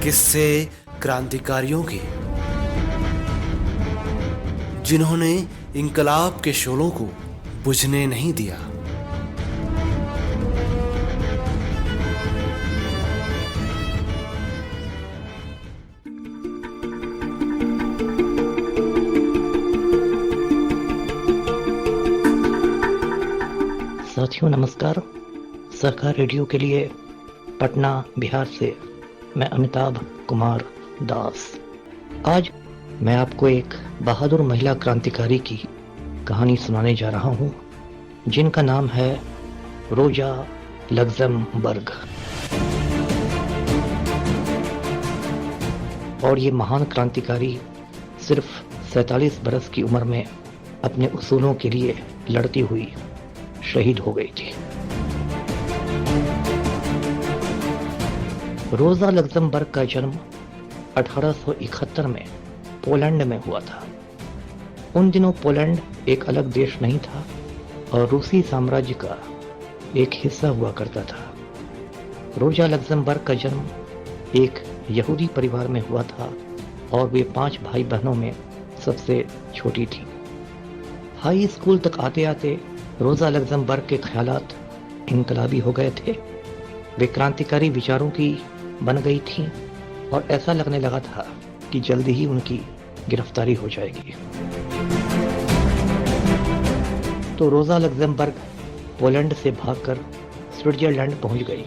किस्से क्रांतिकारियों के जिन्होंने इंकलाब के शोलों को बुझने नहीं दिया। साथियों नमस्कार। सहकार रेडियो के लिए पटना बिहार से मैं अमिताभ कुमार दास। आज मैं आपको एक बहादुर महिला क्रांतिकारी की कहानी सुनाने जा रहा हूं, जिनका नाम है रोजा लग्जमबर्ग। और ये महान क्रांतिकारी सिर्फ 47 बरस की उम्र में अपने उसूलों के लिए लड़ती हुई शहीद हो गई थी। रोजा लग्जमबर्ग का जन्म 1871 में पोलैंड में हुआ था। उन दिनों पोलैंड एक अलग देश नहीं था और रूसी साम्राज्य का एक हिस्सा हुआ करता था। रोजा लग्जमबर्ग का जन्म एक यहूदी परिवार में हुआ था और वे 5 भाई बहनों में सबसे छोटी थी। हाई स्कूल तक आते आते रोजा लग्जमबर्ग के ख्यालात इनकलाबी हो गए थे। वे क्रांतिकारी विचारों की बन गई थीं और ऐसा लगने लगा था कि जल्दी ही उनकी गिरफ्तारी हो जाएगी। तो रोजा लग्जमबर्ग पोलैंड से भागकर स्विट्जरलैंड पहुंच गई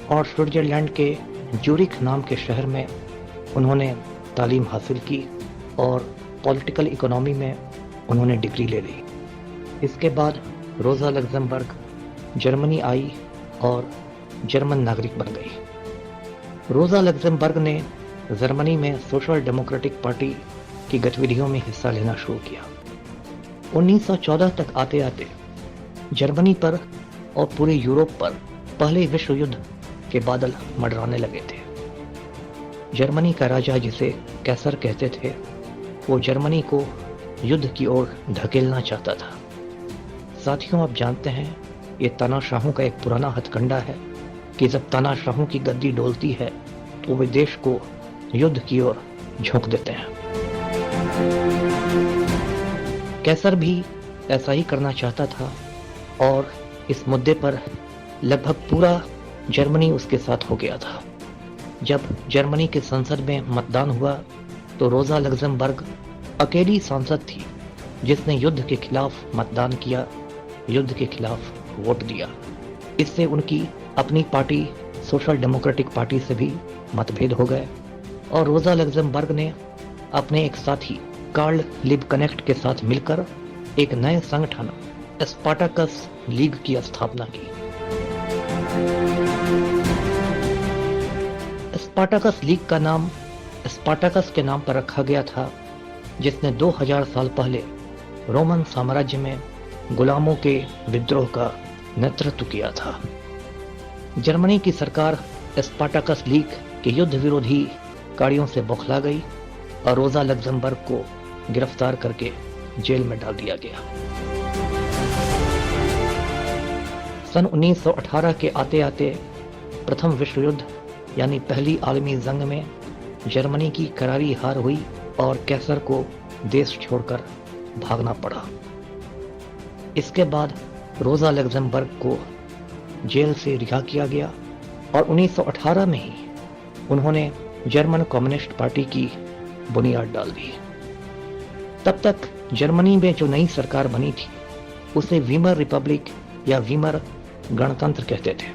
और स्विट्जरलैंड के ज्यूरिख नाम के शहर में उन्होंने तालीम हासिल की और पॉलिटिकल इकोनॉमी में उन्होंने डिग्री ले ली। इसके बाद रोजा लग्जमबर्ग जर्मनी आई और जर्मन नागरिक बन गई। रोजा लग्जमबर्ग ने जर्मनी में सोशल डेमोक्रेटिक पार्टी की गतिविधियों में हिस्सा लेना शुरू किया। 1914 तक आते आते जर्मनी पर और पूरे यूरोप पर पहले विश्व युद्ध के बादल मंडराने लगे थे। जर्मनी का राजा, जिसे कैसर कहते थे, वो जर्मनी को युद्ध की ओर धकेलना चाहता था। साथियों, आप जानते हैं ये तानाशाहों का एक पुराना हथकंडा है कि जब तानाशाहों की गद्दी डोलती है तो वे देश को युद्ध की ओर झोंक देते हैं। कैसर भी ऐसा ही करना चाहता था और इस मुद्दे पर लगभग पूरा जर्मनी उसके साथ हो गया था। जब जर्मनी के संसद में मतदान हुआ तो रोजा लग्जमबर्ग अकेली सांसद थी जिसने युद्ध के खिलाफ मतदान किया, युद्ध के खिलाफ वोट दिया। इससे उनकी अपनी पार्टी सोशल डेमोक्रेटिक पार्टी से भी मतभेद हो गए और रोजा लग्जमबर्ग ने अपने एक साथी कार्ल लिबकनेक्ट के साथ मिलकर एक नए संगठन स्पार्टाकस लीग की स्थापना की। स्पार्टाकस लीग का नाम स्पार्टाकस के नाम पर रखा गया था, जिसने 2000 साल पहले रोमन साम्राज्य में गुलामों के विद्रोह का नेतृत्व किया था। जर्मनी की सरकार स्पार्टाकस लीग के युद्ध विरोधी कार्यों से बौखला गई और रोजा लग्जमबर्ग को गिरफ्तार करके जेल में डाल दिया गया। सन 1918 के आते आते प्रथम विश्व युद्ध यानी पहली आलमी जंग में जर्मनी की करारी हार हुई और कैसर को देश छोड़कर भागना पड़ा। इसके बाद रोजा लग्जमबर्ग को जेल से रिहा किया गया और 1918 में ही उन्होंने जर्मन कम्युनिस्ट पार्टी की बुनियाद डाल दी। तब तक जर्मनी में जो नई सरकार बनी थी उसे वीमर रिपब्लिक या वीमर गणतंत्र कहते थे।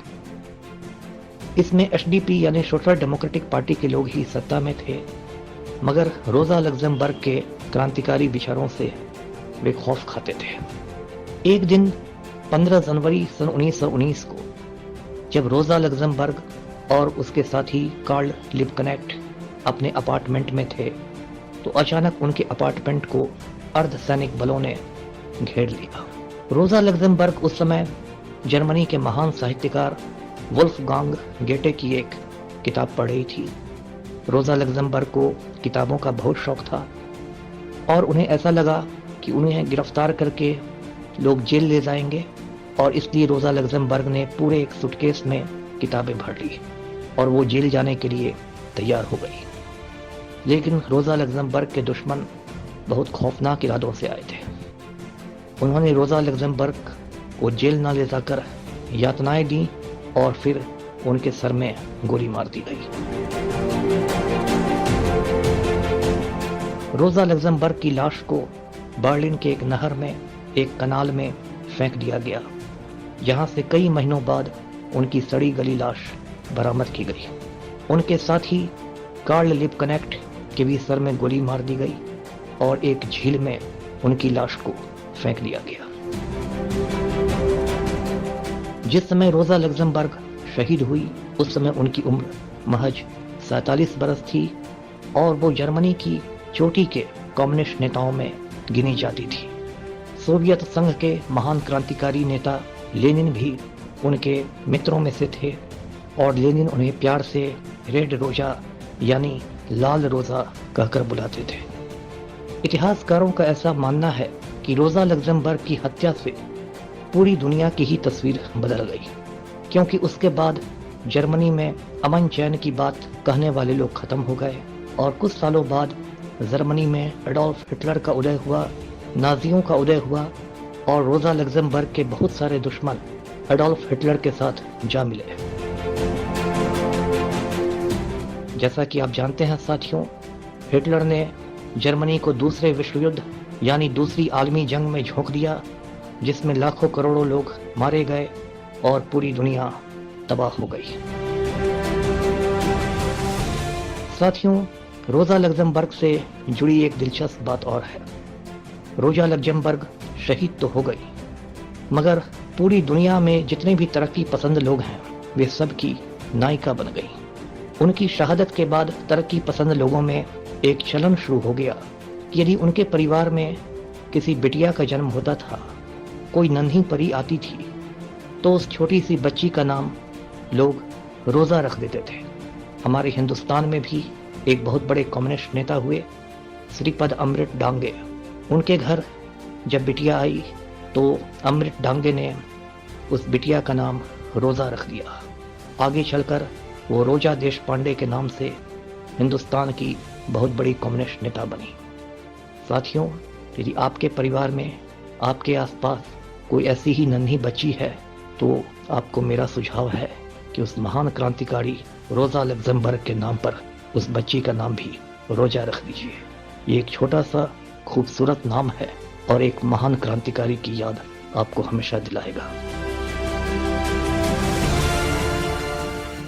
इसमें एसडीपी यानी सोशल डेमोक्रेटिक पार्टी के लोग ही सत्ता में थे, मगर रोजा लग्जमबर्ग के क्रांतिकारी विचारों से वे खौफ खाते थे। एक दिन 15 जनवरी सन 1919 को जब रोजा लग्जमबर्ग और उसके साथी कार्ल लिबकनेक्ट अपने अपार्टमेंट में थे तो अचानक उनके अपार्टमेंट को अर्धसैनिक बलों ने घेर लिया। रोजा लग्जमबर्ग उस समय जर्मनी के महान साहित्यकार वुल्फगांग गेटे की एक किताब पढ़ रही थी। रोजा लग्जमबर्ग को किताबों का बहुत शौक था और उन्हें ऐसा लगा कि उन्हें गिरफ्तार करके लोग जेल ले जाएंगे और इसलिए रोजा लग्जमबर्ग ने पूरे एक सूटकेस में किताबें भर ली और वो जेल जाने के लिए तैयार हो गई। लेकिन रोजा लग्जमबर्ग के दुश्मन बहुत खौफनाक इरादों से आए थे। उन्होंने रोजा लग्जमबर्ग को जेल न ले जाकर यातनाएं दी और फिर उनके सर में गोली मार दी गई। रोजा लग्जमबर्ग की लाश को बर्लिन के एक नहर में एक कनाल में फेंक दिया गया, जहां से कई महीनों बाद उनकी सड़ी गली लाश बरामद की गई। उनके साथ ही कार्ल लिबकनेक्ट के भी सर में गोली मार दी गई और एक झील में उनकी लाश को फेंक दिया गया। जिस समय रोजा लग्जमबर्ग शहीद हुई उस समय उनकी उम्र महज 47 बरस थी और वो जर्मनी की चोटी के कम्युनिस्ट नेताओं में गिनी जाती थी। सोवियत संघ के महान क्रांतिकारी नेता लेनिन भी उनके मित्रों में से थे और लेनिन उन्हें प्यार से रेड रोजा यानी लाल रोजा कहकर बुलाते थे। इतिहासकारों का ऐसा मानना है कि रोजा लग्जमबर्ग की हत्या से पूरी दुनिया की ही तस्वीर बदल गई, क्योंकि उसके बाद जर्मनी में अमन चैन की बात कहने वाले लोग खत्म हो गए और कुछ सालों बाद जर्मनी में एडोल्फ हिटलर का उदय हुआ, नाजियों का उदय हुआ और रोजा लग्जमबर्ग के बहुत सारे दुश्मन एडोल्फ हिटलर के साथ जा मिले। जैसा कि आप जानते हैं साथियों, हिटलर ने जर्मनी को दूसरे विश्व युद्ध यानी दूसरी आलमी जंग में झोंक दिया, जिसमें लाखों करोड़ों लोग मारे गए और पूरी दुनिया तबाह हो गई। साथियों, रोजा लग्जमबर्ग से जुड़ी एक दिलचस्प बात और है। रोजा लग्जमबर्ग शहीद तो हो गई, मगर पूरी दुनिया में जितने भी तरक्की पसंद लोग हैं वे सब की नायिका बन गई। उनकी शहादत के बाद तरक्की पसंद लोगों में एक चलन शुरू हो गया कि यदि उनके परिवार में किसी बिटिया का जन्म होता था, कोई नन्ही परी आती थी, तो उस छोटी सी बच्ची का नाम लोग रोजा रख देते थे। हमारे हिंदुस्तान में भी एक बहुत बड़े कम्युनिस्ट नेता हुए, श्रीपद अमृत डांगे। उनके घर जब बिटिया आई तो अमृत डांगे ने उस बिटिया का नाम रोजा रख दिया। आगे चलकर वो रोजा देशपांडे के नाम से हिंदुस्तान की बहुत बड़ी कम्युनिस्ट नेता बनी। साथियों, यदि आपके परिवार में आपके आसपास कोई ऐसी ही नन्ही बच्ची है तो आपको मेरा सुझाव है कि उस महान क्रांतिकारी रोजा लग्जमबर्ग के नाम पर उस बच्ची का नाम भी रोजा रख दीजिए। ये एक छोटा सा खूबसूरत नाम है और एक महान क्रांतिकारी की याद आपको हमेशा दिलाएगा।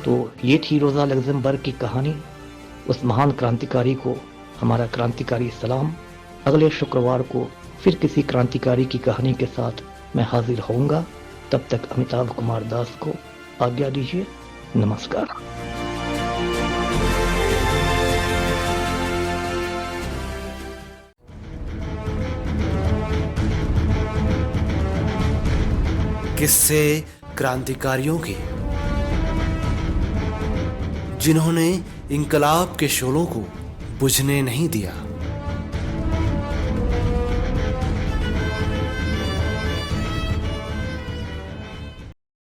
तो ये थी रोजा लग्जमबर्ग की कहानी। उस महान क्रांतिकारी को हमारा क्रांतिकारी सलाम। अगले शुक्रवार को फिर किसी क्रांतिकारी की कहानी के साथ मैं हाजिर होऊंगा। तब तक अमिताभ कुमार दास को आज्ञा दीजिए। नमस्कार। किस्से क्रांतिकारियों के, जिन्होंने इंकलाब के शोलों को बुझने नहीं दिया।